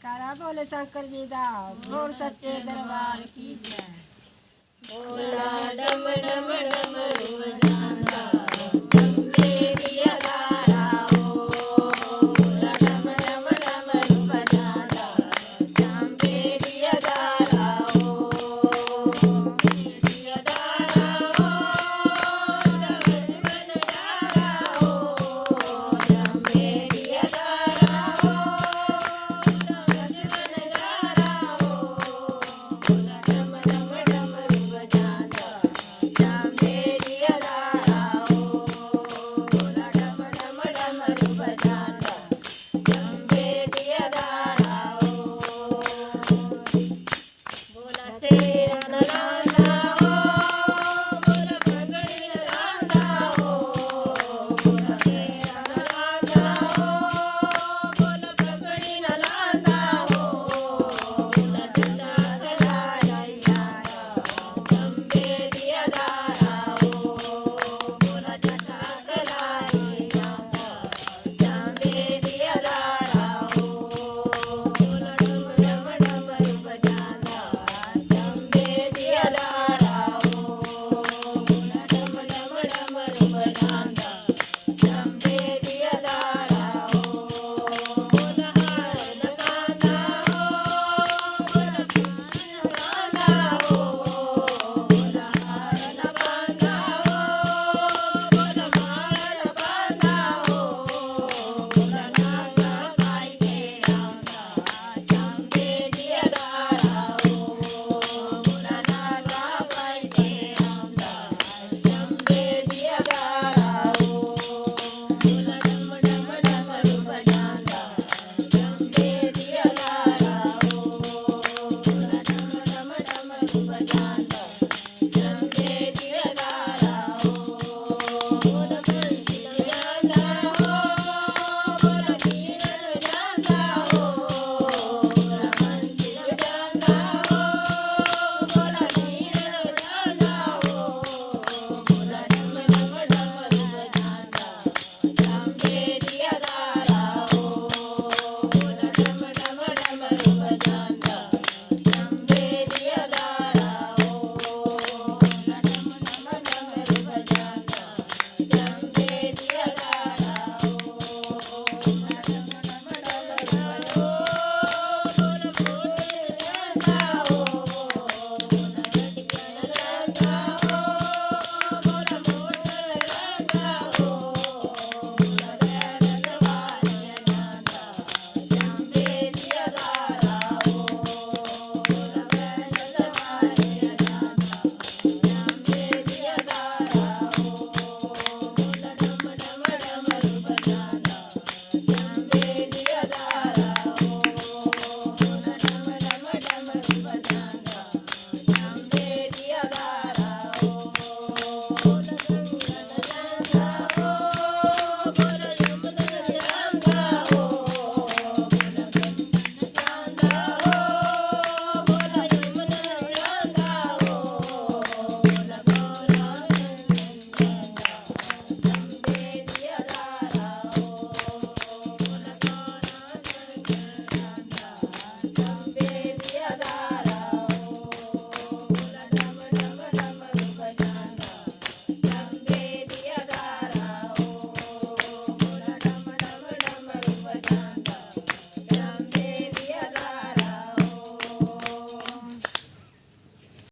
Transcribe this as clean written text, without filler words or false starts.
जयकारा बोले शंकर जी दा बोल सच्चे दरबार की जय। बोला डम डम डमरू बजांदा चंबे दिया गारा हो। बोला डम डम डमरू बजांदा चंबे दिया गारा हो। दिया गारा हो डमरू बजारा हो। चंबे दिया गारा हो डमरू बजारा हो। बोला डम डम डमरू बजांदा चंबे दिया गारा हो। बोला डम डम डमरू बजांदा चंबे दिया गारा हो। बोला शेर नलांदा हो बोला पगड़ी नलांदा हो। बोला शेर नलांदा हो बोला पगड़ी नलांदा हो। बोला चला चला यारा चंबे दिया गारा हो। बोला चला चला यारा चंबे दिया गारा हो। बोला डम डम डमरू बजांदा चंबे दिया गारा हो। बोला डम डम डमरू बजांदा चंबे दिया गारा हो। बोला हार लगांदा हो बोला हार लगांदा हो। बोला हार लगांदा हो बोला हार लगांदा हो। बोला नागा पाई के आंदा चंबे दिया गारा हो। बोला नागा पाई के आंदा चंबे दिया गारा हो। बोला डम डम डमरू बजांदा चंबे दिया गारा हो। बोला डम डम डमरू बजांदा चंबे दिया गारा हो। बोला बंसी बजांदा हो बोला मीरन बजांदा हो। बोला बंसी बजांदा हो बोला मीरन बजांदा हो। बोला डम डम डमरू बजांदा चंबे दिया गारा हो। बोला डम डम डमरू बजांदा चंबे दिया गारा हो। बोला डम डम डमरू बजांदा चंबे दिया गारा हो। बोला डम डम डमरू हो बोला मोटे लगांदा हो। बोला गठिया लगांदा हो बोला मोटे लगांदा हो। बोला बैरन वालिया जांदा चंबे दिया गारा हो। बोला बैरन वालिया जांदा चंबे दिया गारा हो। बोला डम डम डमरू बजांदा चंबे दिया गारा हो। बोला डम डम डमरू बजांदा चंबे दिया गारा हो। बोला गंगा लगांदा हो बोला यमुना लगांदा हो। बोला गंगा लगांदा हो बोला यमुना लगांदा हो। बोला गौरा गंगा चंबे दिया गारा हो। बोला गौरा गंगा चंबे दिया गारा हो। बोला डम डम डमरू बजांदा चंबे दिया गारा हो। बोला डम डम डमरू बजांदा चंबे